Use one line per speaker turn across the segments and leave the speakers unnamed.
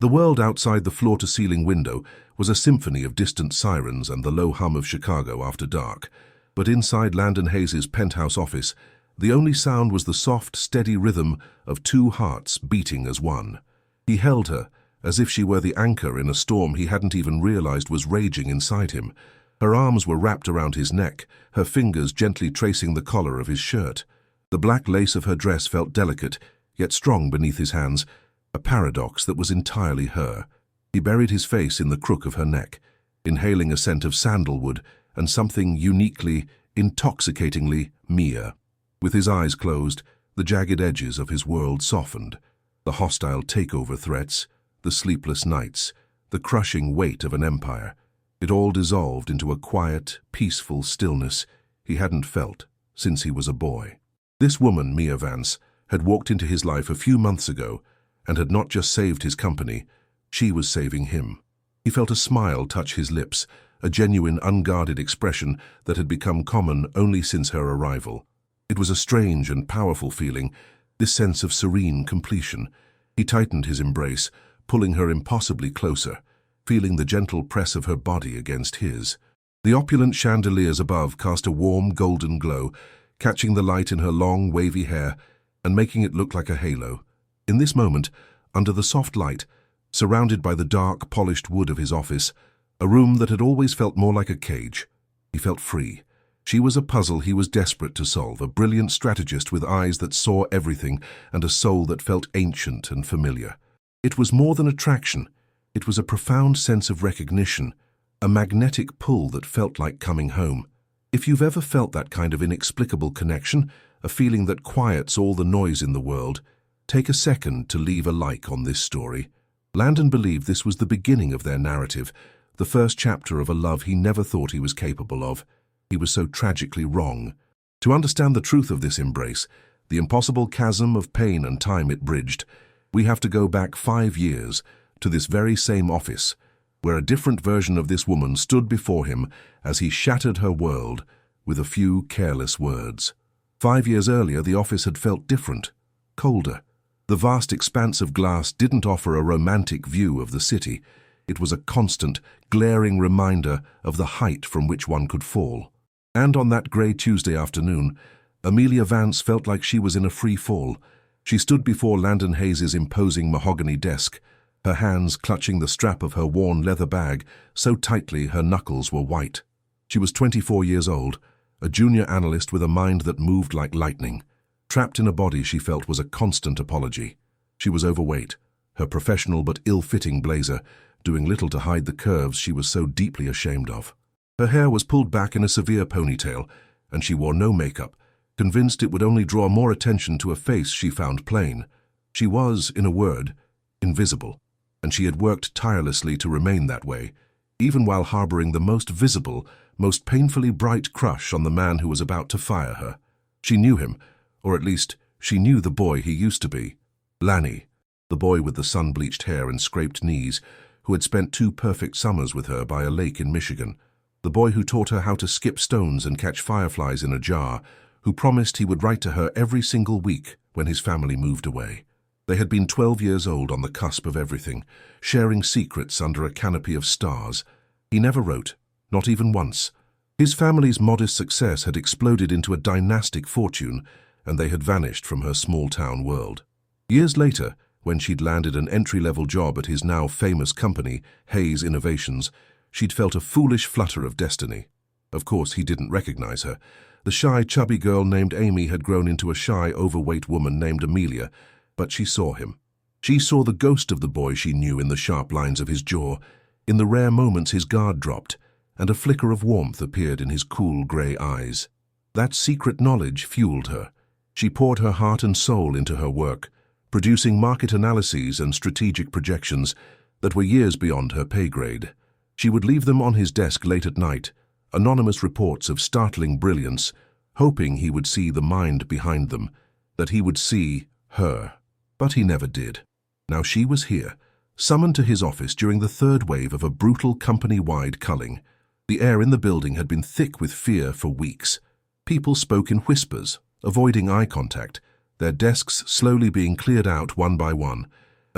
The world outside the floor-to-ceiling window was a symphony of distant sirens and the low hum of Chicago after dark. But inside Landon Hayes' penthouse office, the only sound was the soft, steady rhythm of two hearts beating as one. He held her, as if she were the anchor in a storm he hadn't even realized was raging inside him. Her arms were wrapped around his neck, her fingers gently tracing the collar of his shirt. The black lace of her dress felt delicate, yet strong beneath his hands, a paradox that was entirely her. He buried his face in the crook of her neck, inhaling a scent of sandalwood and something uniquely, intoxicatingly Mia. With his eyes closed, the jagged edges of his world softened. The hostile takeover threats, the sleepless nights, the crushing weight of an empire. It all dissolved into a quiet, peaceful stillness he hadn't felt since he was a boy. This woman, Mia Vance, had walked into his life a few months ago and had not just saved his company, she was saving him. He felt a smile touch his lips, a genuine, unguarded expression that had become common only since her arrival. It was a strange and powerful feeling, this sense of serene completion. He tightened his embrace, pulling her impossibly closer, feeling the gentle press of her body against his. The opulent chandeliers above cast a warm, golden glow, catching the light in her long, wavy hair and making it look like a halo. In this moment, under the soft light, surrounded by the dark, polished wood of his office, a room that had always felt more like a cage, he felt free. She was a puzzle he was desperate to solve, a brilliant strategist with eyes that saw everything and a soul that felt ancient and familiar. It was more than attraction. It was a profound sense of recognition, a magnetic pull that felt like coming home. If you've ever felt that kind of inexplicable connection, a feeling that quiets all the noise in the world, take a second to leave a like on this story. Landon believed this was the beginning of their narrative, the first chapter of a love he never thought he was capable of. He was so tragically wrong. To understand the truth of this embrace, the impossible chasm of pain and time it bridged, we have to go back 5 years to this very same office, where a different version of this woman stood before him as he shattered her world with a few careless words. 5 years earlier, the office had felt different, colder. The vast expanse of glass didn't offer a romantic view of the city. It was a constant, glaring reminder of the height from which one could fall. And on that grey Tuesday afternoon, Amelia Vance felt like she was in a free fall. She stood before Landon Hayes' imposing mahogany desk, her hands clutching the strap of her worn leather bag so tightly her knuckles were white. She was 24 years old, a junior analyst with a mind that moved like lightning. Trapped in a body she felt was a constant apology. She was overweight, her professional but ill-fitting blazer doing little to hide the curves she was so deeply ashamed of. Her hair was pulled back in a severe ponytail, and she wore no makeup, convinced it would only draw more attention to a face she found plain. She was, in a word, invisible, and she had worked tirelessly to remain that way, even while harboring the most visible, most painfully bright crush on the man who was about to fire her. She knew him, or at least she knew the boy he used to be. Lanny, the boy with the sun-bleached hair and scraped knees, who had spent 2 perfect summers with her by a lake in Michigan. The boy who taught her how to skip stones and catch fireflies in a jar, who promised he would write to her every single week when his family moved away. They had been 12 years old on the cusp of everything, sharing secrets under a canopy of stars. He never wrote, not even once. His family's modest success had exploded into a dynastic fortune, and they had vanished from her small-town world. Years later, when she'd landed an entry-level job at his now famous company, Hayes Innovations, she'd felt a foolish flutter of destiny. Of course, he didn't recognize her. The shy, chubby girl named Amy had grown into a shy, overweight woman named Amelia, but she saw him. She saw the ghost of the boy she knew in the sharp lines of his jaw, in the rare moments his guard dropped, and a flicker of warmth appeared in his cool grey eyes. That secret knowledge fueled her. She poured her heart and soul into her work, producing market analyses and strategic projections that were years beyond her pay grade. She would leave them on his desk late at night, anonymous reports of startling brilliance, hoping he would see the mind behind them, that he would see her. But he never did. Now she was here, summoned to his office during the third wave of a brutal company-wide culling. The air in the building had been thick with fear for weeks. People spoke in whispers, avoiding eye contact, their desks slowly being cleared out one by one.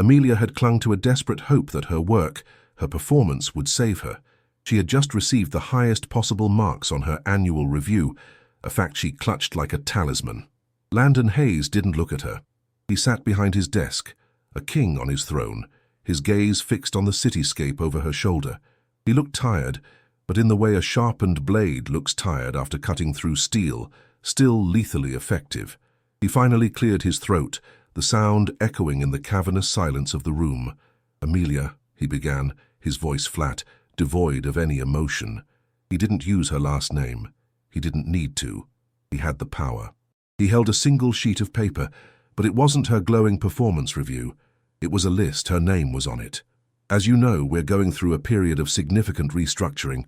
Amelia had clung to a desperate hope that her work, her performance, would save her. She had just received the highest possible marks on her annual review, a fact she clutched like a talisman. Landon Hayes didn't look at her. He sat behind his desk, a king on his throne, his gaze fixed on the cityscape over her shoulder. He looked tired, but in the way a sharpened blade looks tired after cutting through steel, still lethally effective. He finally cleared his throat, the sound echoing in the cavernous silence of the room. "Amelia," he began, his voice flat, devoid of any emotion. He didn't use her last name. He didn't need to. He had the power. He held a single sheet of paper, but it wasn't her glowing performance review. It was a list. Her name was on it. "As you know, we're going through a period of significant restructuring.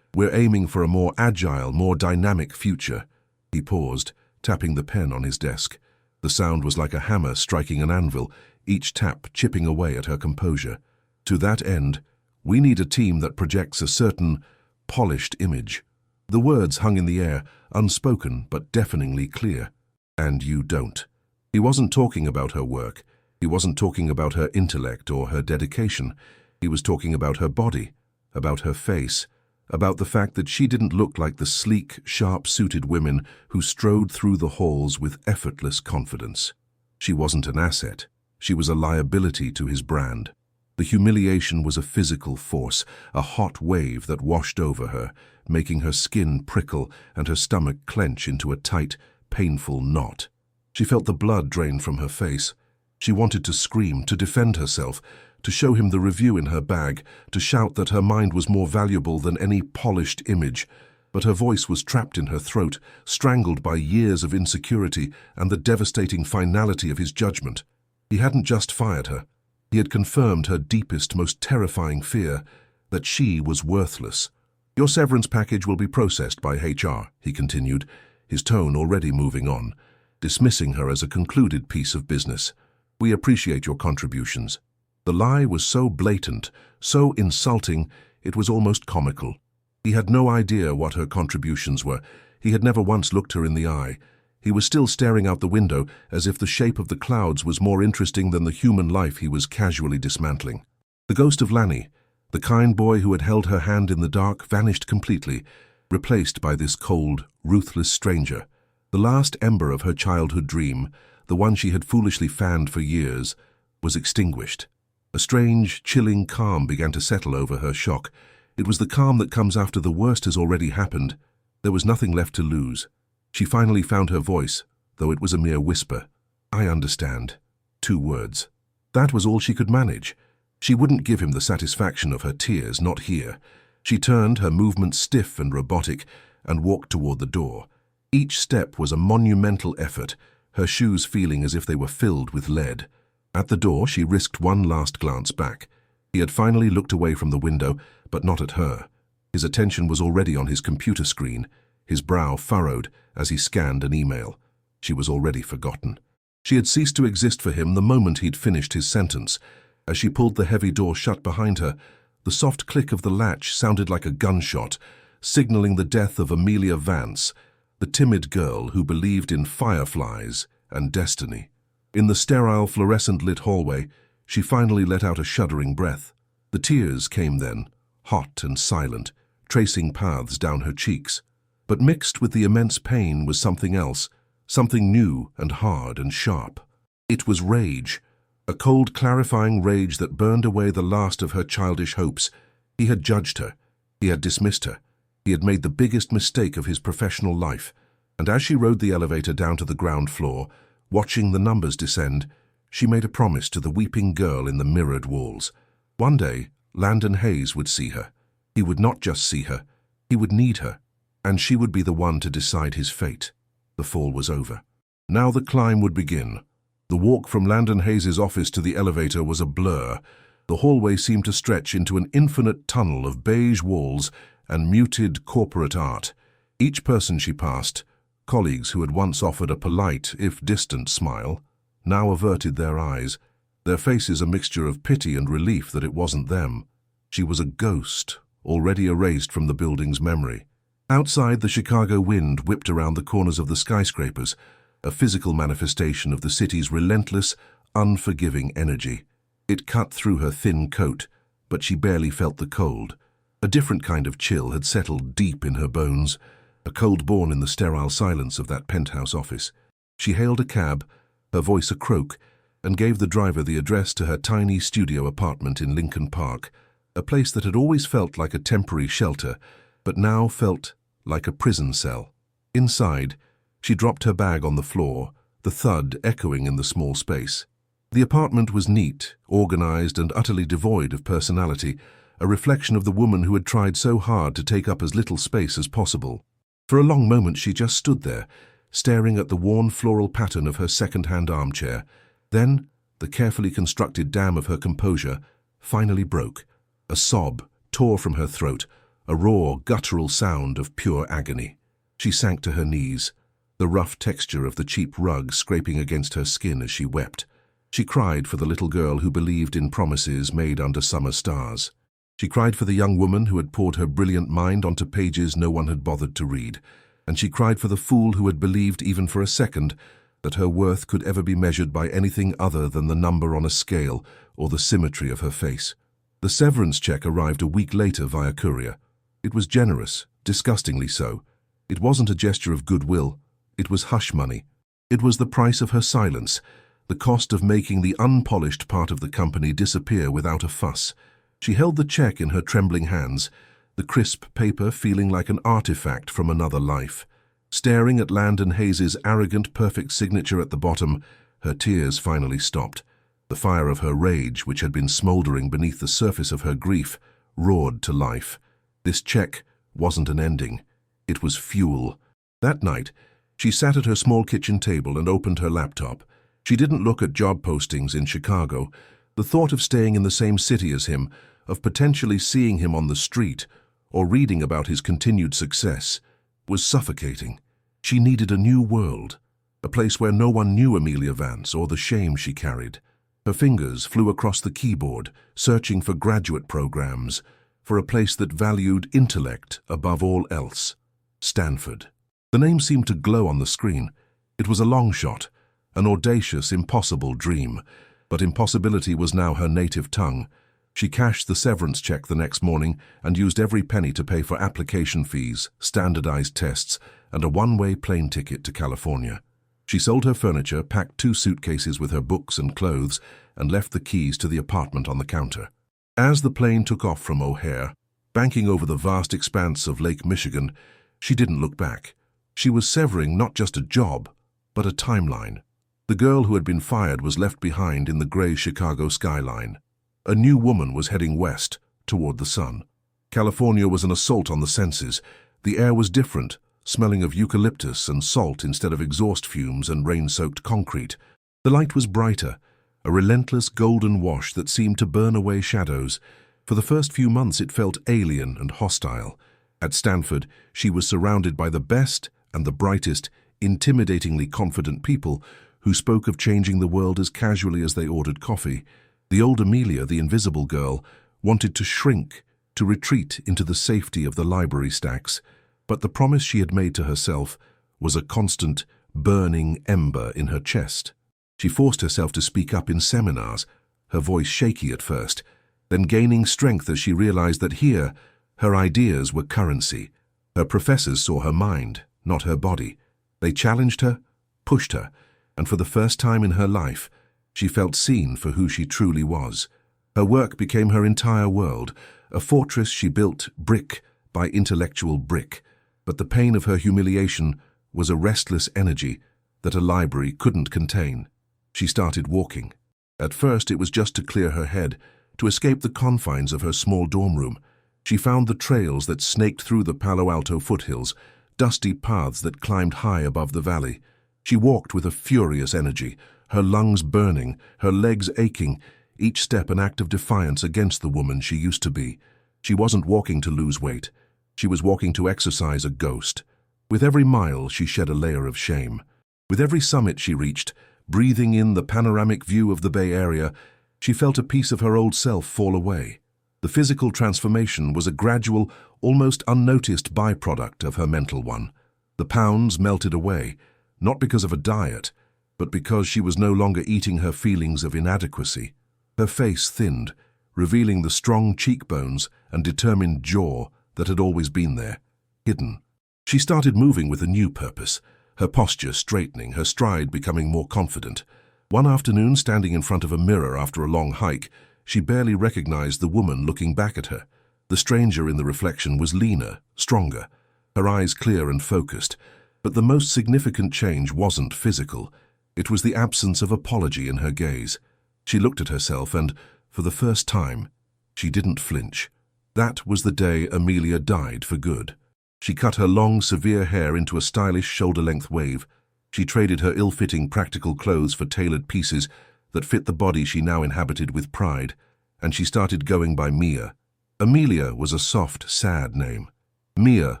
We're aiming for a more agile, more dynamic future." He paused, tapping the pen on his desk. The sound was like a hammer striking an anvil, each tap chipping away at her composure. "To that end, we need a team that projects a certain polished image." The words hung in the air, unspoken but deafeningly clear. "And you don't." He wasn't talking about her work. He wasn't talking about her intellect or her dedication. He was talking about her body, about her face, about the fact that she didn't look like the sleek, sharp-suited women who strode through the halls with effortless confidence. She wasn't an asset. She was a liability to his brand. The humiliation was a physical force, a hot wave that washed over her, making her skin prickle and her stomach clench into a tight, painful knot. She felt the blood drain from her face. She wanted to scream, to defend herself, to show him the review in her bag, to shout that her mind was more valuable than any polished image. But her voice was trapped in her throat, strangled by years of insecurity and the devastating finality of his judgment. He hadn't just fired her. He had confirmed her deepest, most terrifying fear, that she was worthless. "Your severance package will be processed by HR," he continued, his tone already moving on, dismissing her as a concluded piece of business. "We appreciate your contributions." The lie was so blatant, so insulting, it was almost comical. He had no idea what her contributions were. He had never once looked her in the eye. He was still staring out the window, as if the shape of the clouds was more interesting than the human life he was casually dismantling. The ghost of Lanny, the kind boy who had held her hand in the dark, vanished completely, replaced by this cold, ruthless stranger. The last ember of her childhood dream, the one she had foolishly fanned for years, was extinguished. A strange, chilling calm began to settle over her shock. It was the calm that comes after the worst has already happened. There was nothing left to lose. She finally found her voice, though it was a mere whisper. "I understand." 2 words. That was all she could manage. She wouldn't give him the satisfaction of her tears, not here. She turned, her movements stiff and robotic, and walked toward the door. Each step was a monumental effort, her shoes feeling as if they were filled with lead. At the door, she risked one last glance back. He had finally looked away from the window, but not at her. His attention was already on his computer screen, his brow furrowed as he scanned an email. She was already forgotten. She had ceased to exist for him the moment he'd finished his sentence. As she pulled the heavy door shut behind her, the soft click of the latch sounded like a gunshot, signaling the death of Amelia Vance, the timid girl who believed in fireflies and destiny. In the sterile, fluorescent-lit hallway, she finally let out a shuddering breath. The tears came then, hot and silent, tracing paths down her cheeks. But mixed with the immense pain was something else, something new and hard and sharp. It was rage, a cold, clarifying rage that burned away the last of her childish hopes. He had judged her. He had dismissed her. He had made the biggest mistake of his professional life. And as she rode the elevator down to the ground floor, watching the numbers descend, she made a promise to the weeping girl in the mirrored walls. One day, Landon Hayes would see her. He would not just see her. He would need her. And she would be the one to decide his fate. The fall was over. Now the climb would begin. The walk from Landon Hayes' office to the elevator was a blur. The hallway seemed to stretch into an infinite tunnel of beige walls and muted corporate art. Each person she passed, colleagues who had once offered a polite, if distant, smile, now averted their eyes, their faces a mixture of pity and relief that it wasn't them. She was a ghost, already erased from the building's memory. Outside, the Chicago wind whipped around the corners of the skyscrapers, a physical manifestation of the city's relentless, unforgiving energy. It cut through her thin coat, but she barely felt the cold. A different kind of chill had settled deep in her bones, a cold born in the sterile silence of that penthouse office. She hailed a cab, her voice a croak, and gave the driver the address to her tiny studio apartment in Lincoln Park, a place that had always felt like a temporary shelter, but now felt like a prison cell. Inside, she dropped her bag on the floor, the thud echoing in the small space. The apartment was neat, organized, and utterly devoid of personality, a reflection of the woman who had tried so hard to take up as little space as possible. For a long moment she just stood there, staring at the worn floral pattern of her second-hand armchair. Then, the carefully constructed dam of her composure finally broke. A sob tore from her throat, a raw, guttural sound of pure agony. She sank to her knees, the rough texture of the cheap rug scraping against her skin as she wept. She cried for the little girl who believed in promises made under summer stars. She cried for the young woman who had poured her brilliant mind onto pages no one had bothered to read. And she cried for the fool who had believed, even for a second, that her worth could ever be measured by anything other than the number on a scale or the symmetry of her face. The severance check arrived a week later via courier. It was generous, disgustingly so. It wasn't a gesture of goodwill. It was hush money. It was the price of her silence, the cost of making the unpolished part of the company disappear without a fuss. She held the check in her trembling hands, the crisp paper feeling like an artifact from another life. Staring at Landon Hayes' arrogant, perfect signature at the bottom, her tears finally stopped. The fire of her rage, which had been smoldering beneath the surface of her grief, roared to life. This check wasn't an ending. It was fuel. That night, she sat at her small kitchen table and opened her laptop. She didn't look at job postings in Chicago. The thought of staying in the same city as him, of potentially seeing him on the street, or reading about his continued success, was suffocating. She needed a new world, a place where no one knew Amelia Vance or the shame she carried. Her fingers flew across the keyboard, searching for graduate programs, for a place that valued intellect above all else. Stanford. The name seemed to glow on the screen. It was a long shot, an audacious, impossible dream, but impossibility was now her native tongue. She cashed the severance check the next morning and used every penny to pay for application fees, standardized tests, and a one-way plane ticket to California. She sold her furniture, packed 2 suitcases with her books and clothes, and left the keys to the apartment on the counter. As the plane took off from O'Hare, banking over the vast expanse of Lake Michigan, she didn't look back. She was severing not just a job, but a timeline. The girl who had been fired was left behind in the gray Chicago skyline. A new woman was heading west, toward the sun. California was an assault on the senses. The air was different, smelling of eucalyptus and salt instead of exhaust fumes and rain-soaked concrete. The light was brighter, a relentless golden wash that seemed to burn away shadows. For the first few months it felt alien and hostile. At Stanford, she was surrounded by the best and the brightest, intimidatingly confident people who spoke of changing the world as casually as they ordered coffee. The old Amelia, the invisible girl, wanted to shrink, to retreat into the safety of the library stacks, but the promise she had made to herself was a constant, burning ember in her chest. She forced herself to speak up in seminars, her voice shaky at first, then gaining strength as she realized that here, her ideas were currency. Her professors saw her mind, not her body. They challenged her, pushed her, and for the first time in her life, she felt seen for who she truly was. Her work became her entire world, a fortress she built brick by intellectual brick, but the pain of her humiliation was a restless energy that a library couldn't contain. She started walking. At first it was just to clear her head, to escape the confines of her small dorm room. She found the trails that snaked through the Palo Alto foothills, dusty paths that climbed high above the valley. She walked with a furious energy, her lungs burning, her legs aching, each step an act of defiance against the woman she used to be. She wasn't walking to lose weight. She was walking to exorcise a ghost. With every mile, she shed a layer of shame. With every summit she reached, breathing in the panoramic view of the Bay Area, she felt a piece of her old self fall away. The physical transformation was a gradual, almost unnoticed byproduct of her mental one. The pounds melted away, not because of a diet, but because she was no longer eating her feelings of inadequacy. Her face thinned, revealing the strong cheekbones and determined jaw that had always been there, hidden. She started moving with a new purpose, her posture straightening, her stride becoming more confident. One afternoon, standing in front of a mirror after a long hike, she barely recognized the woman looking back at her. The stranger in the reflection was leaner, stronger, her eyes clear and focused. But the most significant change wasn't physical. It was the absence of apology in her gaze. She looked at herself and, for the first time, she didn't flinch. That was the day Amelia died for good. She cut her long, severe hair into a stylish shoulder-length wave. She traded her ill-fitting practical clothes for tailored pieces that fit the body she now inhabited with pride, and she started going by Mia. Amelia was a soft, sad name. Mia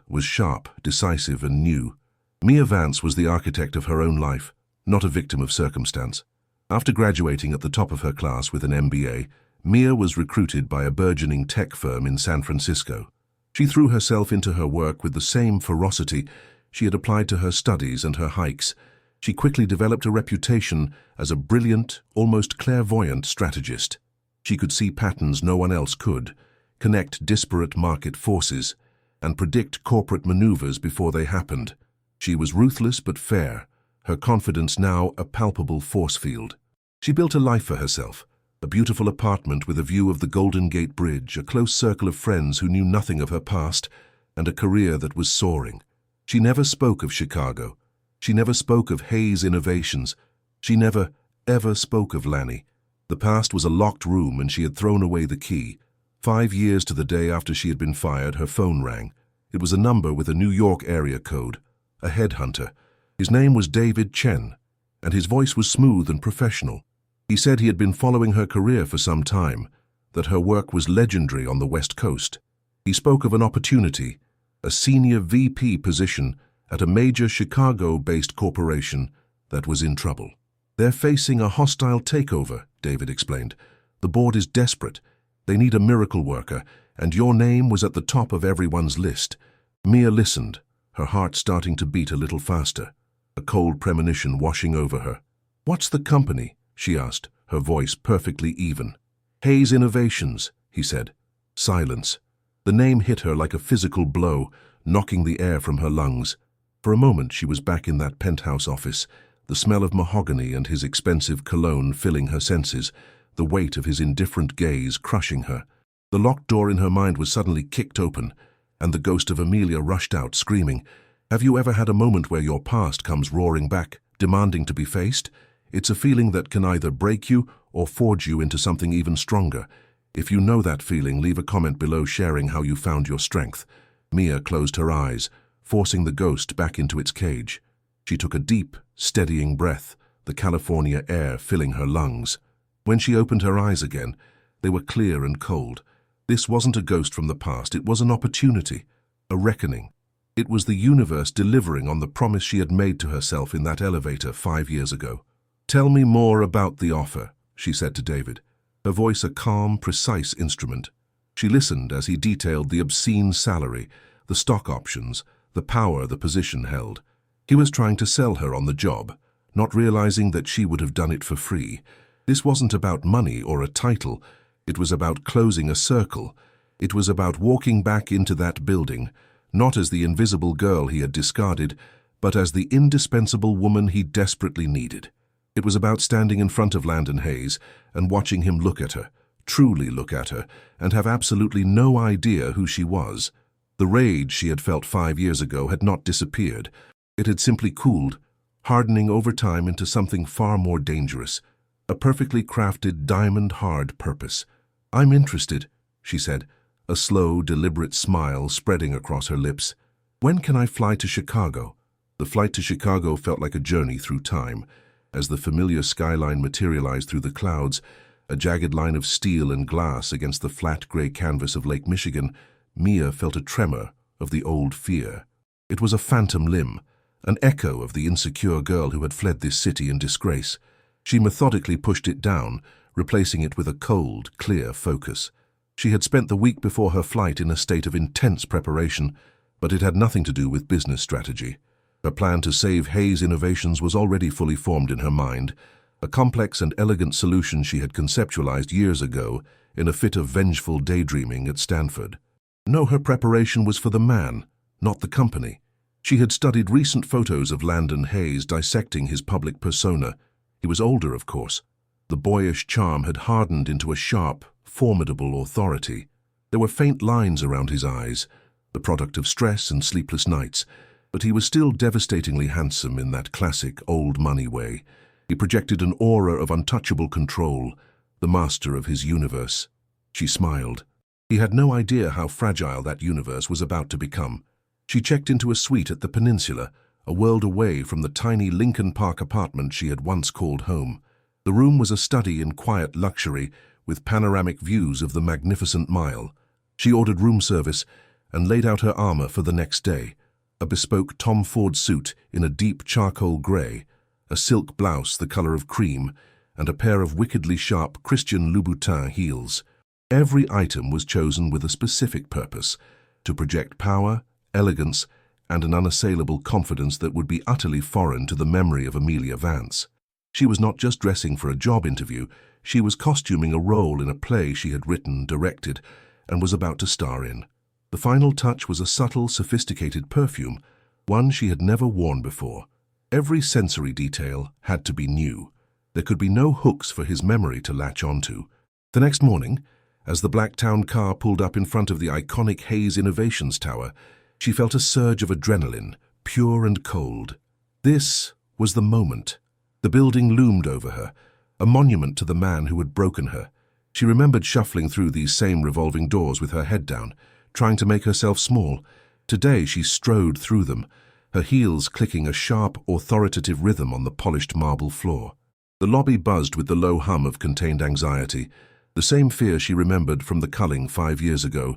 was sharp, decisive, and new. Mia Vance was the architect of her own life, not a victim of circumstance. After graduating at the top of her class with an MBA, Mia was recruited by a burgeoning tech firm in San Francisco. She threw herself into her work with the same ferocity she had applied to her studies and her hikes. She quickly developed a reputation as a brilliant, almost clairvoyant strategist. She could see patterns no one else could, connect disparate market forces, and predict corporate maneuvers before they happened. She was ruthless but fair, her confidence now a palpable force field. She built a life for herself, a beautiful apartment with a view of the Golden Gate Bridge, a close circle of friends who knew nothing of her past, and a career that was soaring. She never spoke of Chicago. She never spoke of Hayes Innovations. She never, ever spoke of Lanny. The past was a locked room and she had thrown away the key. 5 years to the day after she had been fired, her phone rang. It was a number with a New York area code, a headhunter. His name was David Chen, and his voice was smooth and professional. He said he had been following her career for some time, that her work was legendary on the West Coast. He spoke of an opportunity, a senior VP position at a major Chicago-based corporation that was in trouble. "They're facing a hostile takeover," David explained. "The board is desperate. They need a miracle worker, and your name was at the top of everyone's list." Mia listened, her heart starting to beat a little faster, a cold premonition washing over her. "What's the company?" she asked, her voice perfectly even. "Hayes Innovations," he said. Silence. The name hit her like a physical blow, knocking the air from her lungs. For a moment she was back in that penthouse office, the smell of mahogany and his expensive cologne filling her senses, the weight of his indifferent gaze crushing her. The locked door in her mind was suddenly kicked open, and the ghost of Amelia rushed out, screaming. Have you ever had a moment where your past comes roaring back, demanding to be faced? It's a feeling that can either break you or forge you into something even stronger. If you know that feeling, leave a comment below sharing how you found your strength. Mia closed her eyes, forcing the ghost back into its cage. She took a deep, steadying breath, the California air filling her lungs. When she opened her eyes again, they were clear and cold. This wasn't a ghost from the past, it was an opportunity, a reckoning. It was the universe delivering on the promise she had made to herself in that elevator 5 years ago. "Tell me more about the offer," she said to David, her voice a calm, precise instrument. She listened as he detailed the obscene salary, the stock options, the power the position held. He was trying to sell her on the job, not realizing that she would have done it for free. This wasn't about money or a title. It was about closing a circle. It was about walking back into that building, not as the invisible girl he had discarded, but as the indispensable woman he desperately needed. It was about standing in front of Landon Hayes and watching him look at her, truly look at her, and have absolutely no idea who she was. The rage she had felt 5 years ago had not disappeared. It had simply cooled, hardening over time into something far more dangerous, a perfectly crafted, diamond-hard purpose. "I'm interested," she said, a slow, deliberate smile spreading across her lips. "When can I fly to Chicago?" The flight to Chicago felt like a journey through time. As the familiar skyline materialized through the clouds, a jagged line of steel and glass against the flat gray canvas of Lake Michigan, Mia felt a tremor of the old fear. It was a phantom limb, an echo of the insecure girl who had fled this city in disgrace. She methodically pushed it down, replacing it with a cold, clear focus. She had spent the week before her flight in a state of intense preparation, but it had nothing to do with business strategy. Her plan to save Hayes Innovations was already fully formed in her mind, a complex and elegant solution she had conceptualized years ago in a fit of vengeful daydreaming at Stanford. No, her preparation was for the man, not the company. She had studied recent photos of Landon Hayes dissecting his public persona. He was older, of course. The boyish charm had hardened into a sharp, formidable authority. There were faint lines around his eyes, the product of stress and sleepless nights, but he was still devastatingly handsome in that classic old money way. He projected an aura of untouchable control, the master of his universe. She smiled. He had no idea how fragile that universe was about to become. She checked into a suite at the Peninsula, a world away from the tiny Lincoln Park apartment she had once called home. The room was a study in quiet luxury, with panoramic views of the magnificent Mile. She ordered room service and laid out her armor for the next day, a bespoke Tom Ford suit in a deep charcoal gray, a silk blouse the color of cream, and a pair of wickedly sharp Christian Louboutin heels. Every item was chosen with a specific purpose, to project power, elegance, and an unassailable confidence that would be utterly foreign to the memory of Amelia Vance. She was not just dressing for a job interview, she was costuming a role in a play she had written, directed, and was about to star in. The final touch was a subtle, sophisticated perfume, one she had never worn before. Every sensory detail had to be new. There could be no hooks for his memory to latch onto. The next morning, as the Blacktown car pulled up in front of the iconic Hayes Innovations Tower, she felt a surge of adrenaline, pure and cold. This was the moment. The building loomed over her, a monument to the man who had broken her. She remembered shuffling through these same revolving doors with her head down, trying to make herself small. Today she strode through them, her heels clicking a sharp, authoritative rhythm on the polished marble floor. The lobby buzzed with the low hum of contained anxiety, the same fear she remembered from the culling 5 years ago,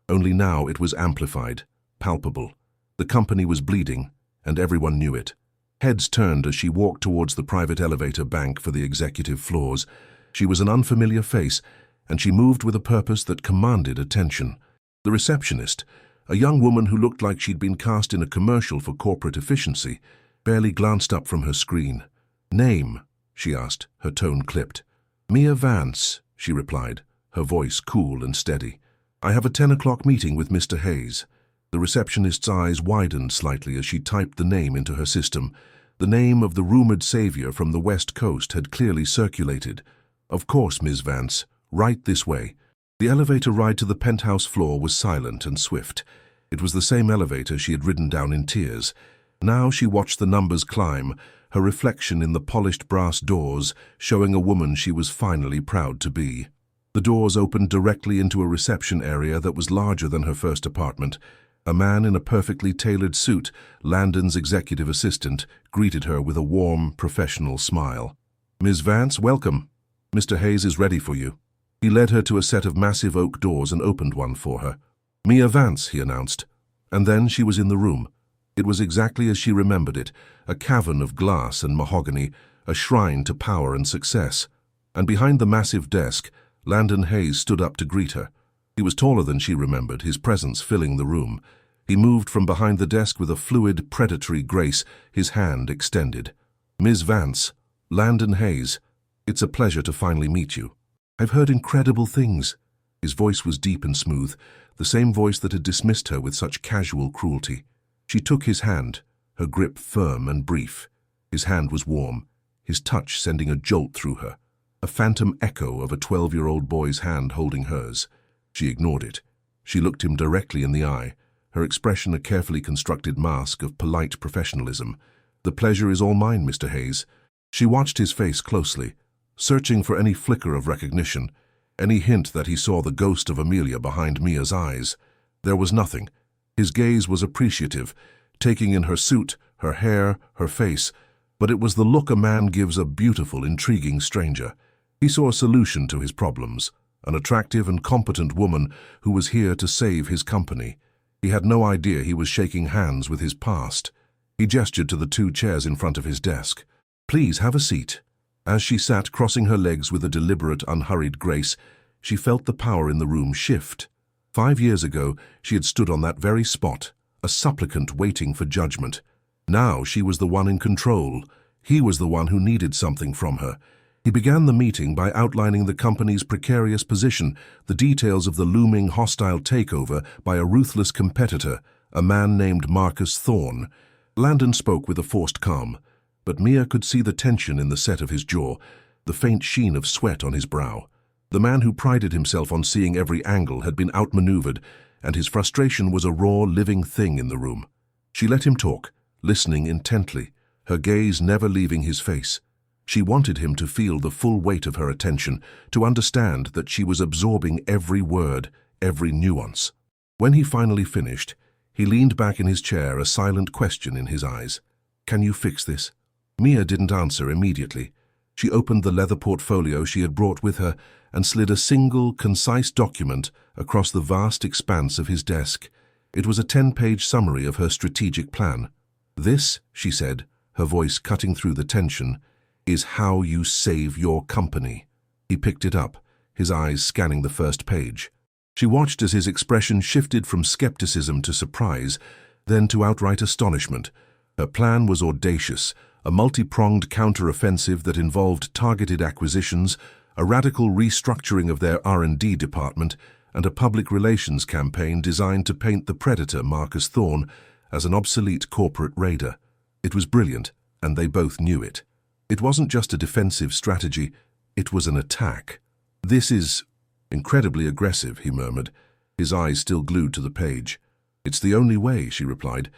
only now it was amplified, palpable. The company was bleeding, and everyone knew it. Heads turned as she walked towards the private elevator bank for the executive floors. She was an unfamiliar face, and she moved with a purpose that commanded attention. The receptionist, a young woman who looked like she'd been cast in a commercial for corporate efficiency, barely glanced up from her screen. "Name?" she asked, her tone clipped. "Mia Vance," she replied, her voice cool and steady. "I have a 10 o'clock meeting with Mr. Hayes." The receptionist's eyes widened slightly as she typed the name into her system. The name of the rumored savior from the West Coast had clearly circulated. "Of course, Ms. Vance. Right this way." The elevator ride to the penthouse floor was silent and swift. It was the same elevator she had ridden down in tears. Now she watched the numbers climb, her reflection in the polished brass doors showing a woman she was finally proud to be. The doors opened directly into a reception area that was larger than her first apartment. A man in a perfectly tailored suit, Landon's executive assistant, greeted her with a warm, professional smile. "Ms. Vance, welcome. Mr. Hayes is ready for you." He led her to a set of massive oak doors and opened one for her. "Mia Vance," he announced. And then she was in the room. It was exactly as she remembered it, a cavern of glass and mahogany, a shrine to power and success. And behind the massive desk, Landon Hayes stood up to greet her. He was taller than she remembered, his presence filling the room. He moved from behind the desk with a fluid, predatory grace, his hand extended. "Ms. Vance, Landon Hayes, it's a pleasure to finally meet you. I've heard incredible things." His voice was deep and smooth, the same voice that had dismissed her with such casual cruelty. She took his hand, her grip firm and brief. His hand was warm, his touch sending a jolt through her, a phantom echo of a 12-year-old boy's hand holding hers. She ignored it. She looked him directly in the eye, her expression a carefully constructed mask of polite professionalism. "The pleasure is all mine, Mr. Hayes." She watched his face closely, searching for any flicker of recognition, any hint that he saw the ghost of Amelia behind Mia's eyes. There was nothing. His gaze was appreciative, taking in her suit, her hair, her face, but it was the look a man gives a beautiful, intriguing stranger. He saw a solution to his problems, an attractive and competent woman who was here to save his company. He had no idea he was shaking hands with his past. He gestured to the 2 chairs in front of his desk. "Please have a seat." As she sat crossing her legs with a deliberate, unhurried grace, she felt the power in the room shift. 5 years ago, she had stood on that very spot, a supplicant waiting for judgment. Now she was the one in control, He was the one who needed something from her. He began the meeting by outlining the company's precarious position, the details of the looming hostile takeover by a ruthless competitor, a man named Marcus Thorne. Landon spoke with a forced calm, but Mia could see the tension in the set of his jaw, the faint sheen of sweat on his brow. The man who prided himself on seeing every angle had been outmaneuvered, and his frustration was a raw, living thing in the room. She let him talk, listening intently, her gaze never leaving his face. She wanted him to feel the full weight of her attention, to understand that she was absorbing every word, every nuance. When he finally finished, he leaned back in his chair, a silent question in his eyes. "Can you fix this?" Mia didn't answer immediately. She opened the leather portfolio she had brought with her and slid a single, concise document across the vast expanse of his desk. It was a 10-page summary of her strategic plan. "This," she said, her voice cutting through the tension, "is how you save your company." He picked it up, his eyes scanning the first page. She watched as his expression shifted from skepticism to surprise, then to outright astonishment. Her plan was audacious, a multi-pronged counter-offensive that involved targeted acquisitions, a radical restructuring of their R&D department, and a public relations campaign designed to paint the predator, Marcus Thorne, as an obsolete corporate raider. It was brilliant, and they both knew it. It wasn't just a defensive strategy, it was an attack. "This is incredibly aggressive," he murmured, his eyes still glued to the page. "It's the only way," she replied.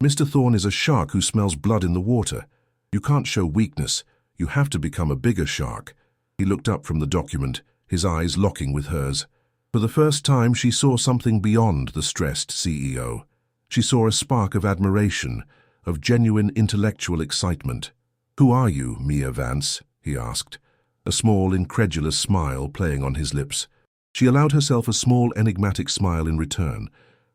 "Mr. Thorne is a shark who smells blood in the water. You can't show weakness, you have to become a bigger shark." He looked up from the document, his eyes locking with hers. For the first time, she saw something beyond the stressed CEO. She saw a spark of admiration, of genuine intellectual excitement. "Who are you, Mia Vance?" he asked, a small, incredulous smile playing on his lips. She allowed herself a small, enigmatic smile in return.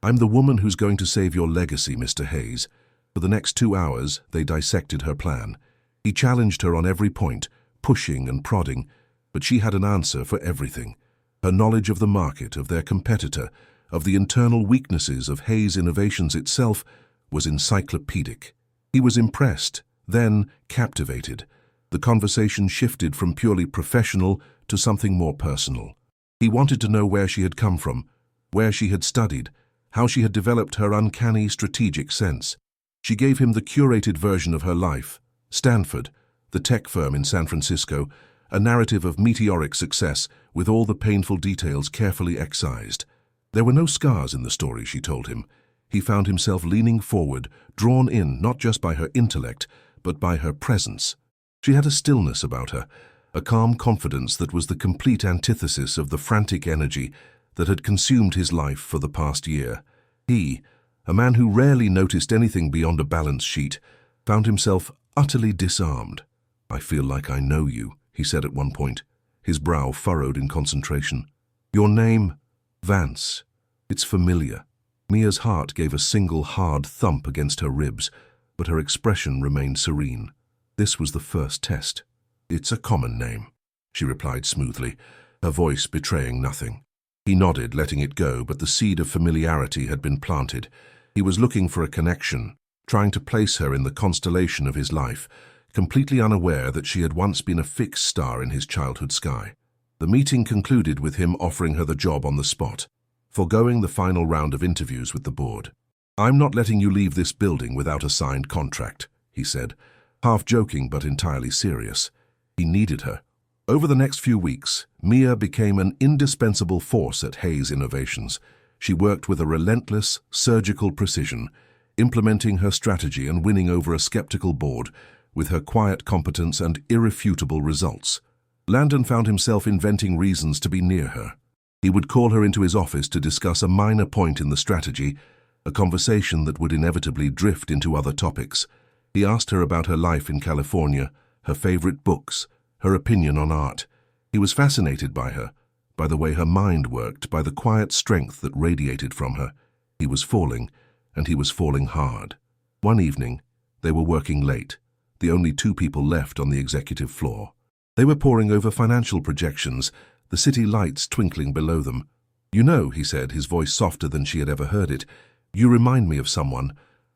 "I'm the woman who's going to save your legacy, Mr. Hayes." For the next 2 hours, they dissected her plan. He challenged her on every point, pushing and prodding, but she had an answer for everything. Her knowledge of the market, of their competitor, of the internal weaknesses of Hayes Innovations itself was encyclopedic. He was impressed, then captivated. The conversation shifted from purely professional to something more personal. He wanted to know where she had come from, where she had studied, how she had developed her uncanny strategic sense. She gave him the curated version of her life: Stanford, the tech firm in San Francisco, a narrative of meteoric success with all the painful details carefully excised. There were no scars in the story, she told him. He found himself leaning forward, drawn in not just by her intellect, but by her presence. She had a stillness about her, a calm confidence that was the complete antithesis of the frantic energy that had consumed his life for the past year. He, a man who rarely noticed anything beyond a balance sheet, found himself utterly disarmed. "I feel like I know you," he said at one point, his brow furrowed in concentration. "Your name, Vance. It's familiar." Mia's heart gave a single hard thump against her ribs, but her expression remained serene. This was the first test. "It's a common name," she replied smoothly, her voice betraying nothing. He nodded, letting it go, but the seed of familiarity had been planted. He was looking for a connection, trying to place her in the constellation of his life, completely unaware that she had once been a fixed star in his childhood sky. The meeting concluded with him offering her the job on the spot, foregoing the final round of interviews with the board. "I'm not letting you leave this building without a signed contract," he said, half joking but entirely serious. He needed her. Over the next few weeks, Mia became an indispensable force at Hayes Innovations. She worked with a relentless, surgical precision, implementing her strategy and winning over a skeptical board with her quiet competence and irrefutable results. Landon found himself inventing reasons to be near her. He would call her into his office to discuss a minor point in the strategy, a conversation that would inevitably drift into other topics. He asked her about her life in California, her favorite books, her opinion on art. He was fascinated by her, by the way her mind worked, by the quiet strength that radiated from her. He was falling, and he was falling hard. One evening, they were working late, the only two people left on the executive floor. They were poring over financial projections, the city lights twinkling below them. "You know," he said, his voice softer than she had ever heard it, "you remind me of someone,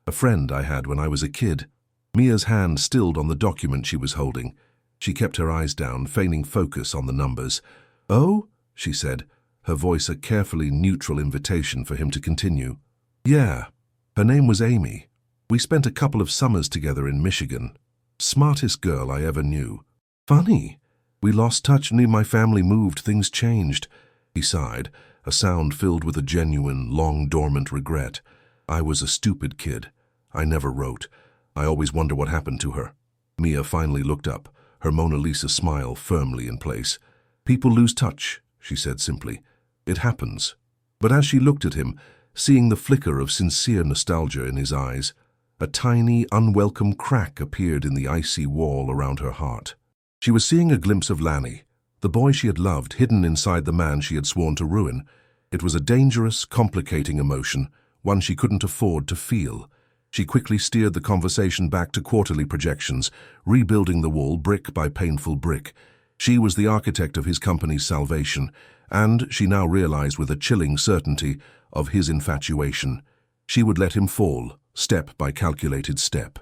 a friend I had when I was a kid." Mia's hand stilled on the document she was holding. She kept her eyes down, feigning focus on the numbers. "Oh?" she said, her voice a carefully neutral invitation for him to continue. "Yeah. Her name was Amy. We spent a couple of summers together in Michigan. Smartest girl I ever knew. Funny. We lost touch, and my family moved, things changed." He sighed, a sound filled with a genuine, long-dormant regret. "I was a stupid kid. I never wrote. I always wonder what happened to her." Mia finally looked up, her Mona Lisa smile firmly in place. "People lose touch," she said simply. "It happens." But as she looked at him, seeing the flicker of sincere nostalgia in his eyes, a tiny, unwelcome crack appeared in the icy wall around her heart. She was seeing a glimpse of Lanny, the boy she had loved, hidden inside the man she had sworn to ruin. It was a dangerous, complicating emotion, one she couldn't afford to feel. She quickly steered the conversation back to quarterly projections, rebuilding the wall brick by painful brick. She was the architect of his company's salvation, and, she now realized with a chilling certainty, of his infatuation. She would let him fall, step by calculated step.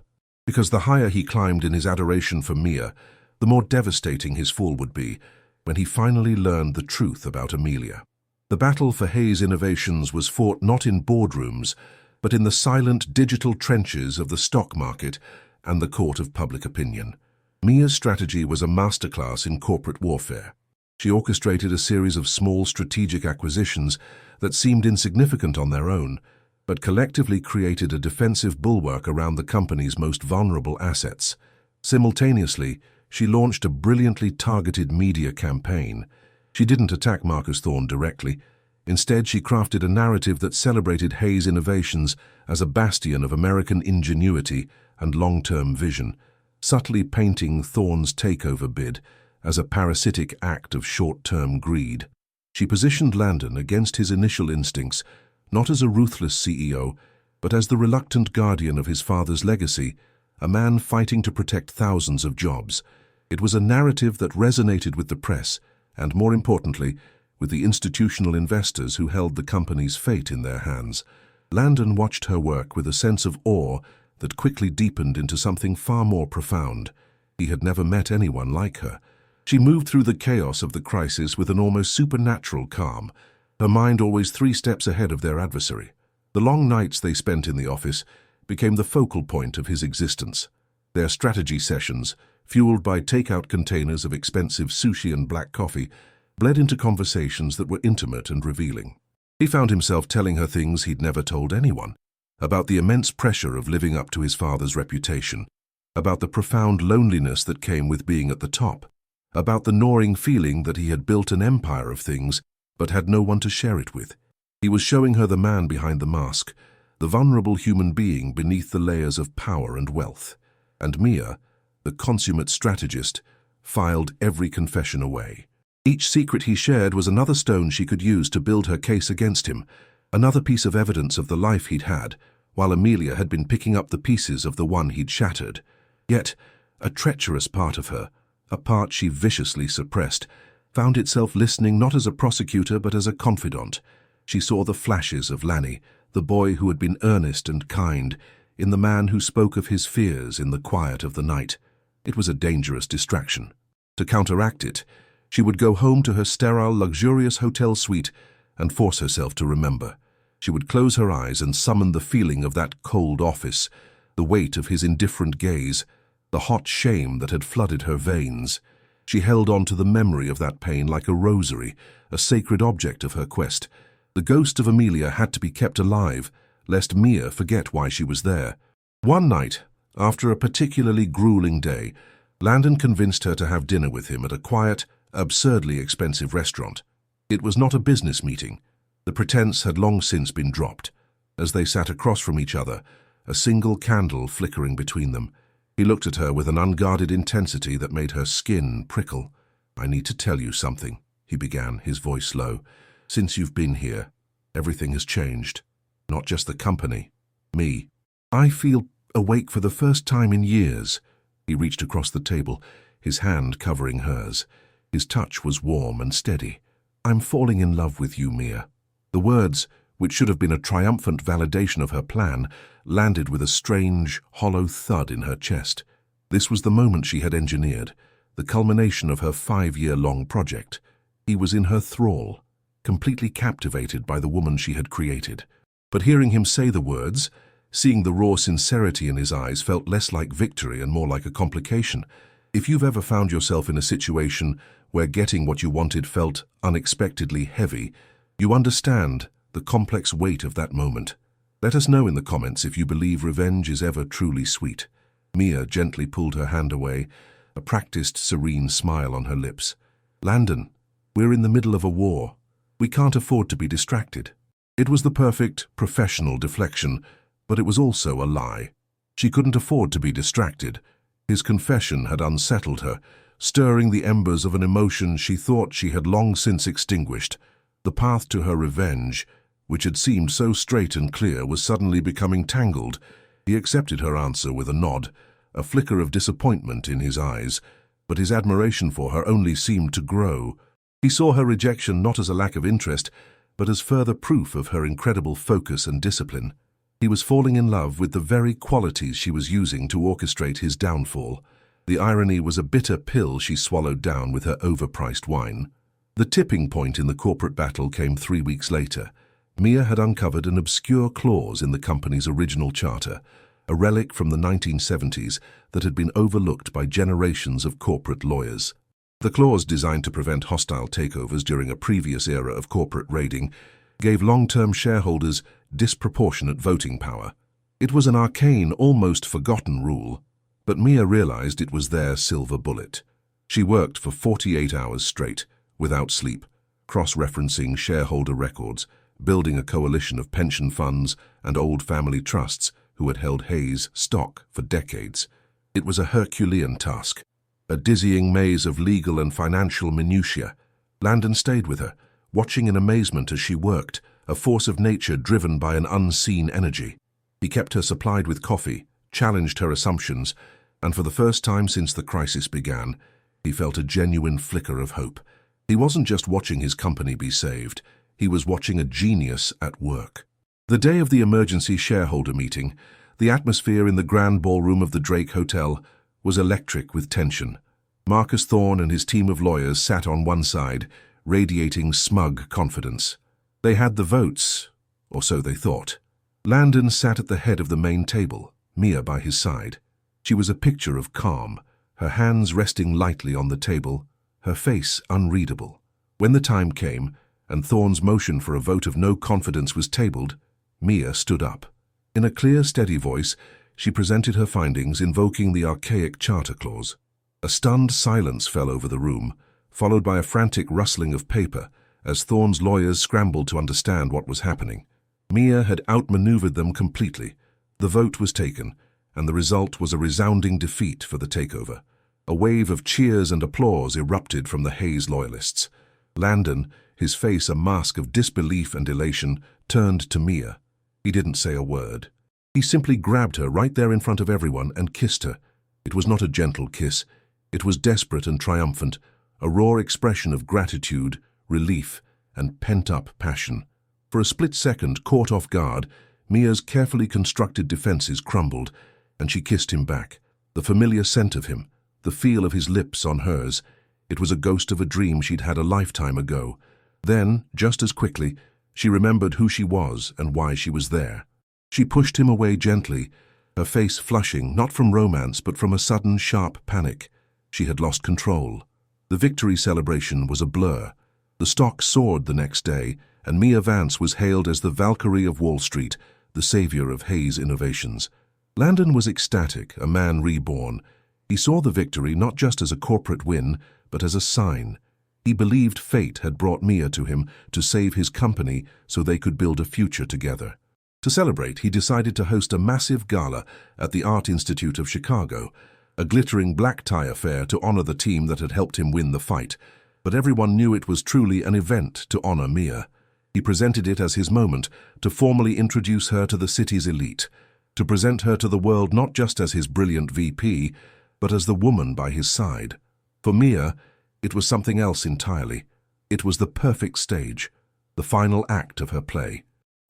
Because the higher he climbed in his adoration for Mia, the more devastating his fall would be when he finally learned the truth about Amelia. The battle for Hayes Innovations was fought not in boardrooms, but in the silent digital trenches of the stock market and the court of public opinion. Mia's strategy was a masterclass in corporate warfare. She orchestrated a series of small strategic acquisitions that seemed insignificant on their own, but collectively created a defensive bulwark around the company's most vulnerable assets. Simultaneously, she launched a brilliantly targeted media campaign. She didn't attack Marcus Thorne directly. Instead, she crafted a narrative that celebrated Hayes Innovations as a bastion of American ingenuity and long-term vision, subtly painting Thorne's takeover bid as a parasitic act of short-term greed. She positioned Landon against his initial instincts, not as a ruthless CEO, but as the reluctant guardian of his father's legacy, a man fighting to protect thousands of jobs. It was a narrative that resonated with the press, and more importantly, with the institutional investors who held the company's fate in their hands. Landon watched her work with a sense of awe that quickly deepened into something far more profound. He had never met anyone like her. She moved through the chaos of the crisis with an almost supernatural calm, her mind always 3 steps ahead of their adversary. The long nights they spent in the office became the focal point of his existence. Their strategy sessions, fueled by takeout containers of expensive sushi and black coffee, bled into conversations that were intimate and revealing. He found himself telling her things he'd never told anyone, about the immense pressure of living up to his father's reputation, about the profound loneliness that came with being at the top, about the gnawing feeling that he had built an empire of things but had no one to share it with. He was showing her the man behind the mask, the vulnerable human being beneath the layers of power and wealth. And Mia, the consummate strategist, filed every confession away. Each secret he shared was another stone she could use to build her case against him, another piece of evidence of the life he'd had, while Amelia had been picking up the pieces of the one he'd shattered. Yet, a treacherous part of her, a part she viciously suppressed, found itself listening not as a prosecutor but as a confidant. She saw the flashes of Lanny, the boy who had been earnest and kind, in the man who spoke of his fears in the quiet of the night. It was a dangerous distraction. To counteract it, she would go home to her sterile, luxurious hotel suite and force herself to remember. She would close her eyes and summon the feeling of that cold office, the weight of his indifferent gaze, the hot shame that had flooded her veins. She held on to the memory of that pain like a rosary, a sacred object of her quest. The ghost of Amelia had to be kept alive, lest Mia forget why she was there. One night, after a particularly grueling day, Landon convinced her to have dinner with him at a quiet, absurdly expensive restaurant. It was not a business meeting. The pretense had long since been dropped. As they sat across from each other, a single candle flickering between them, he looked at her with an unguarded intensity that made her skin prickle. "I need to tell you something," he began, his voice low. "Since you've been here, everything has changed. Not just the company. Me. I feel awake for the first time in years." He reached across the table, his hand covering hers. His touch was warm and steady. "I'm falling in love with you, Mia." The words, which should have been a triumphant validation of her plan, landed with a strange, hollow thud in her chest. This was the moment she had engineered, the culmination of her 5-year-long project. He was in her thrall, completely captivated by the woman she had created. But hearing him say the words, seeing the raw sincerity in his eyes, felt less like victory and more like a complication. If you've ever found yourself in a situation where getting what you wanted felt unexpectedly heavy, you understand the complex weight of that moment. Let us know in the comments if you believe revenge is ever truly sweet. Mia gently pulled her hand away, a practiced, serene smile on her lips. Landon, we're in the middle of a war. We can't afford to be distracted. It was the perfect, professional deflection, but it was also a lie. She couldn't afford to be distracted. His confession had unsettled her, stirring the embers of an emotion she thought she had long since extinguished. The path to her revenge, which had seemed so straight and clear, was suddenly becoming tangled. He accepted her answer with a nod, a flicker of disappointment in his eyes, but his admiration for her only seemed to grow. He saw her rejection not as a lack of interest, but as further proof of her incredible focus and discipline. He was falling in love with the very qualities she was using to orchestrate his downfall. The irony was a bitter pill she swallowed down with her overpriced wine. The tipping point in the corporate battle came 3 weeks later. Mia had uncovered an obscure clause in the company's original charter, a relic from the 1970s that had been overlooked by generations of corporate lawyers. The clause, designed to prevent hostile takeovers during a previous era of corporate raiding, gave long-term shareholders disproportionate voting power. It was an arcane, almost forgotten rule, but Mia realized it was their silver bullet. She worked for 48 hours straight, without sleep, cross-referencing shareholder records, building a coalition of pension funds and old family trusts who had held Hayes stock for decades. It was a Herculean task, a dizzying maze of legal and financial minutiae. Landon stayed with her, watching in amazement as she worked, a force of nature driven by an unseen energy. He kept her supplied with coffee, challenged her assumptions, and for the first time since the crisis began, he felt a genuine flicker of hope. He wasn't just watching his company be saved, he was watching a genius at work. The day of the emergency shareholder meeting, the atmosphere in the grand ballroom of the Drake Hotel was electric with tension. Marcus Thorne and his team of lawyers sat on one side, radiating smug confidence. They had the votes, or so they thought. Landon sat at the head of the main table, Mia by his side. She was a picture of calm, her hands resting lightly on the table, her face unreadable. When the time came, and Thorne's motion for a vote of no confidence was tabled, Mia stood up. In a clear, steady voice, she presented her findings, invoking the archaic charter clause. A stunned silence fell over the room, followed by a frantic rustling of paper as Thorne's lawyers scrambled to understand what was happening. Mia had outmaneuvered them completely. The vote was taken, and the result was a resounding defeat for the takeover. A wave of cheers and applause erupted from the Hayes loyalists. Landon, his face a mask of disbelief and elation, turned to Mia. He didn't say a word. He simply grabbed her right there in front of everyone and kissed her. It was not a gentle kiss. It was desperate and triumphant, a raw expression of gratitude, relief, and pent-up passion. For a split second, caught off guard, Mia's carefully constructed defenses crumbled, and she kissed him back. The familiar scent of him, the feel of his lips on hers. It was a ghost of a dream she'd had a lifetime ago. Then, just as quickly, she remembered who she was and why she was there. She pushed him away gently, her face flushing, not from romance but from a sudden, sharp panic. She had lost control. The victory celebration was a blur. The stock soared the next day, and Mia Vance was hailed as the Valkyrie of Wall Street, the savior of Hayes innovations. Landon was ecstatic, a man reborn. He saw the victory not just as a corporate win, but as a sign. He believed fate had brought Mia to him to save his company so they could build a future together. To celebrate, he decided to host a massive gala at the Art Institute of Chicago, a glittering black-tie affair to honor the team that had helped him win the fight. But everyone knew it was truly an event to honor Mia. He presented it as his moment to formally introduce her to the city's elite, to present her to the world not just as his brilliant VP, but as the woman by his side. For Mia, it was something else entirely. It was the perfect stage, the final act of her play.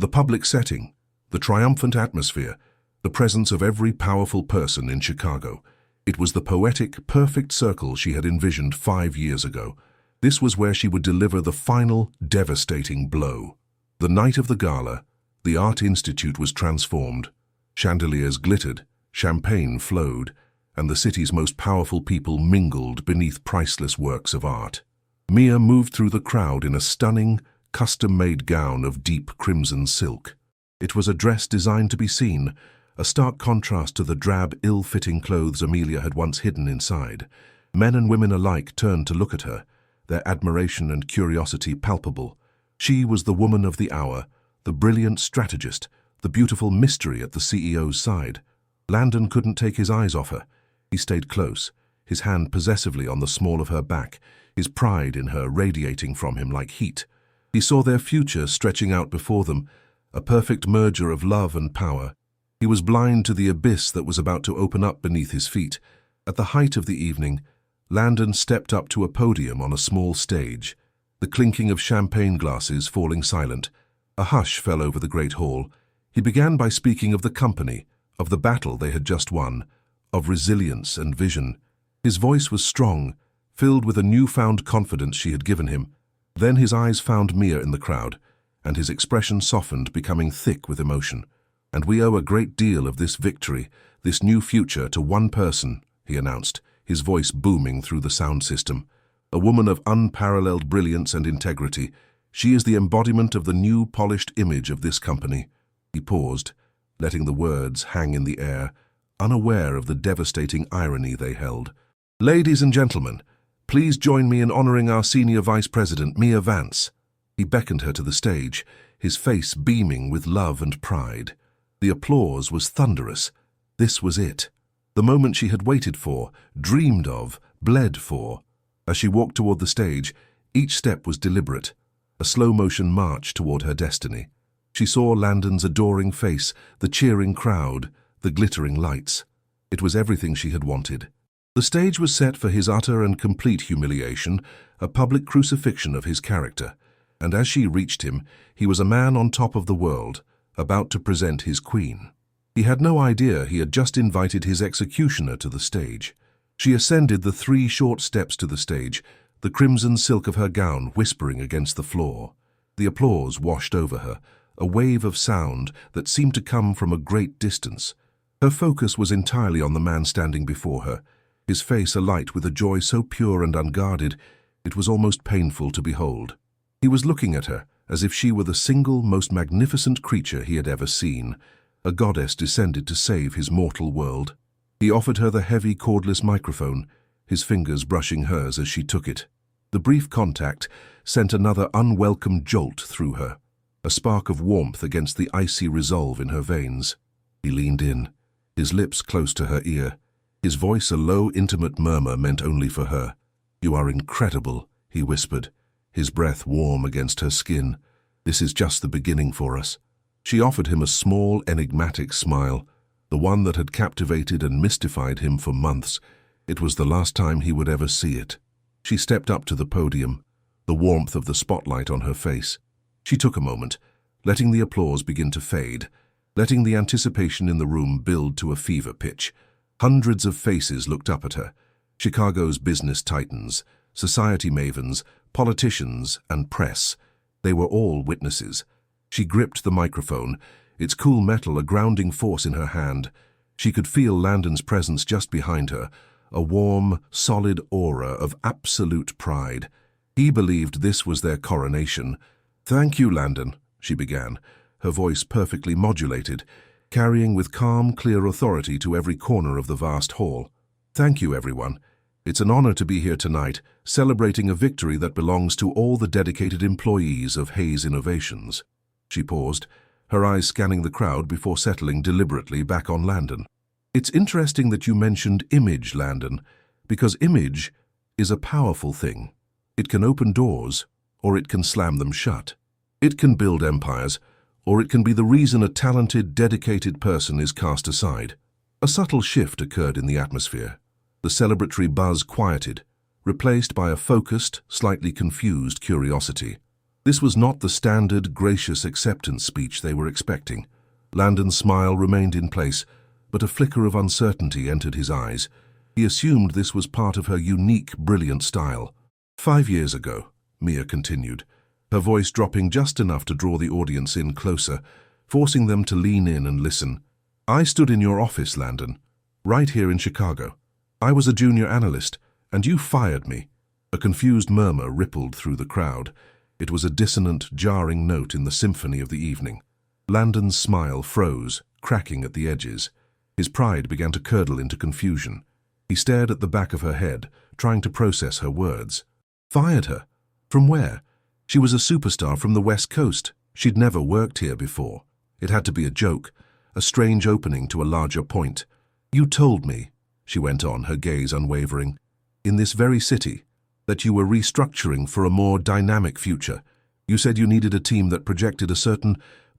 The public setting, the triumphant atmosphere, the presence of every powerful person in Chicago. It was the poetic, perfect circle she had envisioned 5 years ago. This was where she would deliver the final, devastating blow. The night of the gala, the Art Institute was transformed. Chandeliers glittered, champagne flowed, and the city's most powerful people mingled beneath priceless works of art. Mia moved through the crowd in a stunning, custom-made gown of deep crimson silk. It was a dress designed to be seen, a stark contrast to the drab, ill-fitting clothes Amelia had once hidden inside. Men and women alike turned to look at her, their admiration and curiosity palpable. She was the woman of the hour, the brilliant strategist, the beautiful mystery at the CEO's side. Landon couldn't take his eyes off her. He stayed close, his hand possessively on the small of her back, his pride in her radiating from him like heat. He saw their future stretching out before them, a perfect merger of love and power. He was blind to the abyss that was about to open up beneath his feet. At the height of the evening, Landon stepped up to a podium on a small stage, the clinking of champagne glasses falling silent. A hush fell over the great hall. He began by speaking of the company, of the battle they had just won, of resilience and vision. His voice was strong, filled with a newfound confidence she had given him. Then his eyes found Mia in the crowd, and his expression softened, becoming thick with emotion. "And we owe a great deal of this victory, this new future, to one person," he announced, his voice booming through the sound system. "A woman of unparalleled brilliance and integrity. She is the embodiment of the new polished image of this company." He paused, letting the words hang in the air, unaware of the devastating irony they held. "Ladies and gentlemen, please join me in honoring our Senior Vice President, Mia Vance." He beckoned her to the stage, his face beaming with love and pride. The applause was thunderous. This was it. The moment she had waited for, dreamed of, bled for. As she walked toward the stage, each step was deliberate, a slow-motion march toward her destiny. She saw Landon's adoring face, the cheering crowd, the glittering lights. It was everything she had wanted. The stage was set for his utter and complete humiliation, a public crucifixion of his character. And as she reached him, he was a man on top of the world, about to present his queen. He had no idea he had just invited his executioner to the stage. She ascended the 3 short steps to the stage, the crimson silk of her gown whispering against the floor. The applause washed over her, a wave of sound that seemed to come from a great distance. Her focus was entirely on the man standing before her, his face alight with a joy so pure and unguarded, it was almost painful to behold. He was looking at her as if she were the single most magnificent creature he had ever seen, a goddess descended to save his mortal world. He offered her the heavy cordless microphone, his fingers brushing hers as she took it. The brief contact sent another unwelcome jolt through her, a spark of warmth against the icy resolve in her veins. He leaned in, his lips close to her ear, his voice a low, intimate murmur meant only for her. "You are incredible," he whispered, his breath warm against her skin. "This is just the beginning for us." She offered him a small, enigmatic smile, the one that had captivated and mystified him for months. It was the last time he would ever see it. She stepped up to the podium, the warmth of the spotlight on her face. She took a moment, letting the applause begin to fade, letting the anticipation in the room build to a fever pitch. Hundreds of faces looked up at her, Chicago's business titans, society mavens, politicians, and press. They were all witnesses. She gripped the microphone, its cool metal a grounding force in her hand. She could feel Landon's presence just behind her, a warm, solid aura of absolute pride. He believed this was their coronation. "Thank you, Landon," she began, her voice perfectly modulated, carrying with calm, clear authority to every corner of the vast hall. "Thank you, everyone. It's an honor to be here tonight, celebrating a victory that belongs to all the dedicated employees of Hayes Innovations." She paused, her eyes scanning the crowd before settling deliberately back on Landon. "It's interesting that you mentioned image, Landon, because image is a powerful thing. It can open doors, or it can slam them shut. It can build empires, or it can be the reason a talented, dedicated person is cast aside." A subtle shift occurred in the atmosphere. The celebratory buzz quieted, replaced by a focused, slightly confused curiosity. This was not the standard, gracious acceptance speech they were expecting. Landon's smile remained in place, but a flicker of uncertainty entered his eyes. He assumed this was part of her unique, brilliant style. 5 years ago, Mia continued, her voice dropping just enough to draw the audience in closer, forcing them to lean in and listen. I stood in your office, Landon, right here in Chicago. I was a junior analyst, and you fired me. A confused murmur rippled through the crowd. It was a dissonant, jarring note in the symphony of the evening. Landon's smile froze, cracking at the edges. His pride began to curdle into confusion. He stared at the back of her head, trying to process her words. Fired her? From where? She was a superstar from the West Coast. She'd never worked here before. It had to be a joke, a strange opening to a larger point. You told me, she went on, her gaze unwavering, in this very city, that you were restructuring for a more dynamic future. You said you needed a team that projected a certain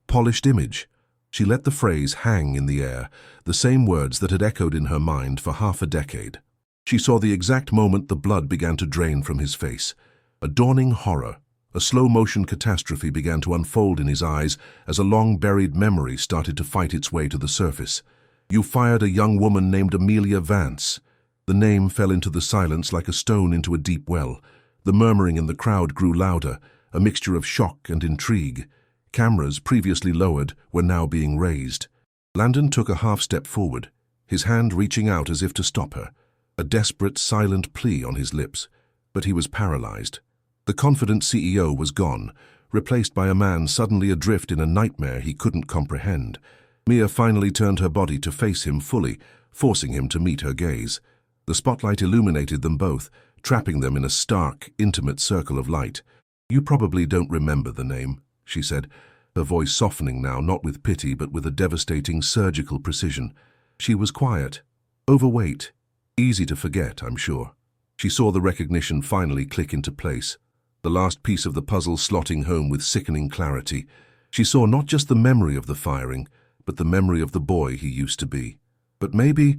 polished image. She let the phrase hang in the air, the same words that had echoed in her mind for half a decade. She saw the exact moment the blood began to drain from his face. A dawning horror, a slow-motion catastrophe began to unfold in his eyes as a long-buried memory started to fight its way to the surface. You fired a young woman named Amelia Vance. The name fell into the silence like a stone into a deep well. The murmuring in the crowd grew louder, a mixture of shock and intrigue. Cameras, previously lowered, were now being raised. Landon took a half-step forward, his hand reaching out as if to stop her, a desperate, silent plea on his lips. But he was paralyzed. The confident CEO was gone, replaced by a man suddenly adrift in a nightmare he couldn't comprehend. Mia finally turned her body to face him fully, forcing him to meet her gaze. The spotlight illuminated them both, trapping them in a stark, intimate circle of light. You probably don't remember the name, she said, her voice softening now, not with pity but with a devastating surgical precision. She was quiet, overweight, easy to forget, I'm sure. She saw the recognition finally click into place, the last piece of the puzzle slotting home with sickening clarity. She saw not just the memory of the firing, but the memory of the boy he used to be. But maybe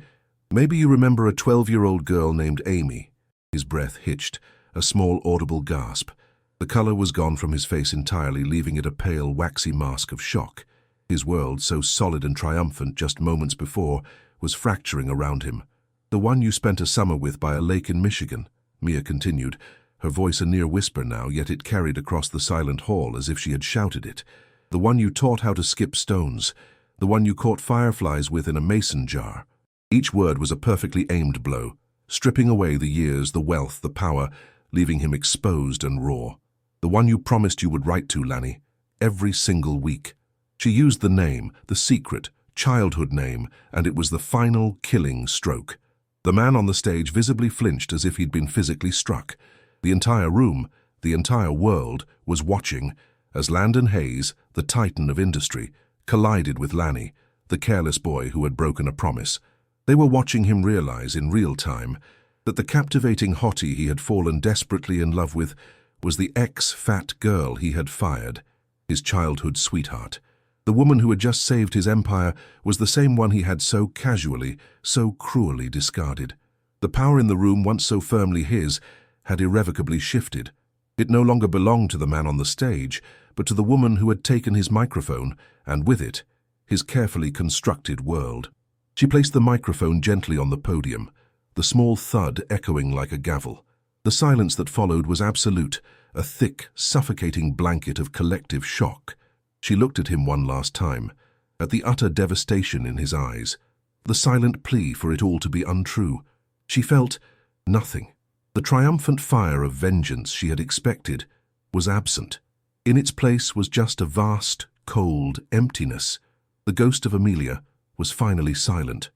you remember a 12-year-old girl named Amy. His breath hitched, a small audible gasp. The color was gone from his face entirely, leaving it a pale, waxy mask of shock. His world, so solid and triumphant just moments before, was fracturing around him. The one you spent a summer with by a lake in Michigan, Mia continued, her voice a near whisper now, yet it carried across the silent hall as if she had shouted it. The one you taught how to skip stones, the one you caught fireflies with in a mason jar. Each word was a perfectly aimed blow, stripping away the years, the wealth, the power, leaving him exposed and raw. The one you promised you would write to, Lanny, every single week. She used the name, the secret, childhood name, and it was the final killing stroke. The man on the stage visibly flinched as if he'd been physically struck. The entire room, the entire world, was watching as Landon Hayes, the titan of industry, collided with Lanny, the careless boy who had broken a promise. They were watching him realize in real time that the captivating hottie he had fallen desperately in love with was the ex-fat girl he had fired, his childhood sweetheart. The woman who had just saved his empire was the same one he had so casually, so cruelly discarded. The power in the room, once so firmly his, had irrevocably shifted. It no longer belonged to the man on the stage, but to the woman who had taken his microphone, and with it, his carefully constructed world. She placed the microphone gently on the podium, the small thud echoing like a gavel. The silence that followed was absolute, a thick, suffocating blanket of collective shock. She looked at him one last time, at the utter devastation in his eyes, the silent plea for it all to be untrue. She felt nothing. The triumphant fire of vengeance she had expected was absent. In its place was just a vast, cold emptiness. The ghost of Amelia was finally silent.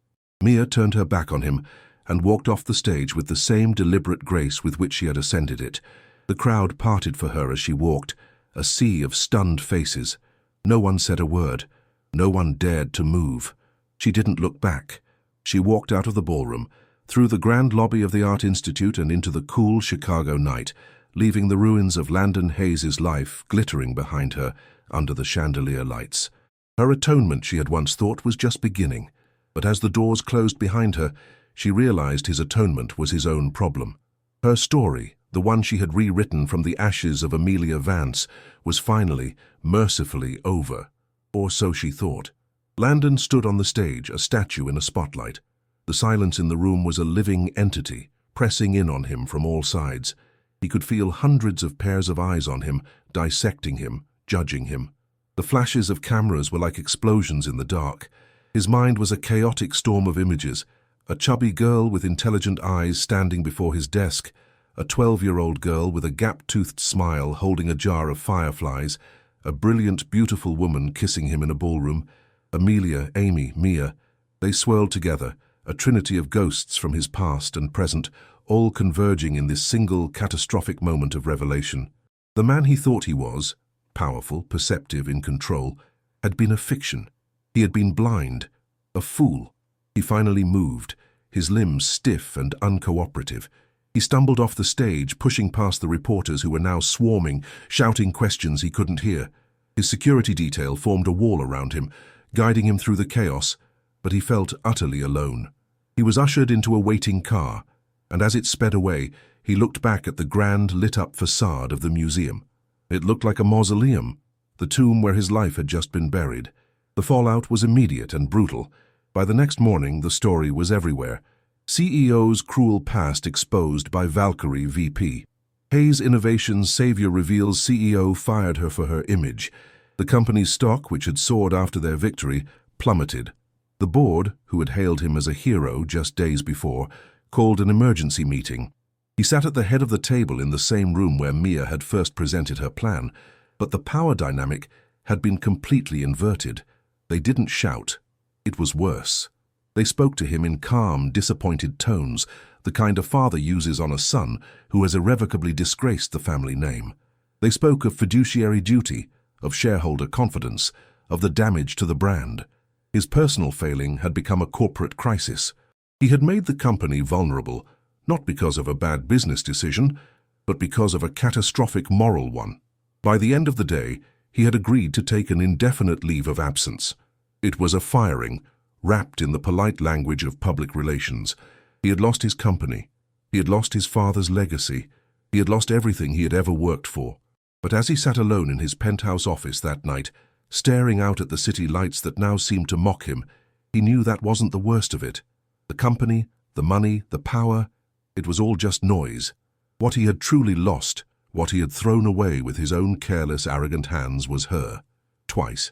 Mia turned her back on him and walked off the stage with the same deliberate grace with which she had ascended it. The crowd parted for her as she walked, a sea of stunned faces. No one said a word. No one dared to move. She didn't look back. She walked out of the ballroom, through the grand lobby of the Art Institute and into the cool Chicago night, leaving the ruins of Landon Hayes' life glittering behind her under the chandelier lights. Her atonement, she had once thought, was just beginning, but as the doors closed behind her, she realized his atonement was his own problem. Her story, the one she had rewritten from the ashes of Amelia Vance, was finally, mercifully over. Or so she thought. Landon stood on the stage, a statue in a spotlight. The silence in the room was a living entity, pressing in on him from all sides. He could feel hundreds of pairs of eyes on him, dissecting him, judging him. The flashes of cameras were like explosions in the dark. His mind was a chaotic storm of images. A chubby girl with intelligent eyes standing before his desk, a 12-year-old girl with a gap-toothed smile holding a jar of fireflies, a brilliant, beautiful woman kissing him in a ballroom, Amelia, Amy, Mia. They swirled together, a trinity of ghosts from his past and present, all converging in this single, catastrophic moment of revelation. The man he thought he was, powerful, perceptive, in control, had been a fiction. He had been blind, a fool. He finally moved, his limbs stiff and uncooperative. He stumbled off the stage, pushing past the reporters who were now swarming, shouting questions he couldn't hear. His security detail formed a wall around him, guiding him through the chaos, but he felt utterly alone. He was ushered into a waiting car, and as it sped away, he looked back at the grand, lit-up facade of the museum. It looked like a mausoleum, the tomb where his life had just been buried. The fallout was immediate and brutal. By the next morning, the story was everywhere. CEO's cruel past exposed by Valkyrie VP. Hayes Innovations' savior reveals CEO fired her for her image. The company's stock, which had soared after their victory, plummeted. The board, who had hailed him as a hero just days before, called an emergency meeting. He sat at the head of the table in the same room where Mia had first presented her plan, but the power dynamic had been completely inverted. They didn't shout. It was worse. They spoke to him in calm, disappointed tones, the kind a father uses on a son who has irrevocably disgraced the family name. They spoke of fiduciary duty, of shareholder confidence, of the damage to the brand. His personal failing had become a corporate crisis. He had made the company vulnerable, not because of a bad business decision, but because of a catastrophic moral one. By the end of the day, he had agreed to take an indefinite leave of absence. It was a firing, wrapped in the polite language of public relations. He had lost his company. He had lost his father's legacy. He had lost everything he had ever worked for. But as he sat alone in his penthouse office that night, staring out at the city lights that now seemed to mock him, he knew that wasn't the worst of it. The company, the money, the power, it was all just noise. What he had truly lost, what he had thrown away with his own careless, arrogant hands, was her. Twice.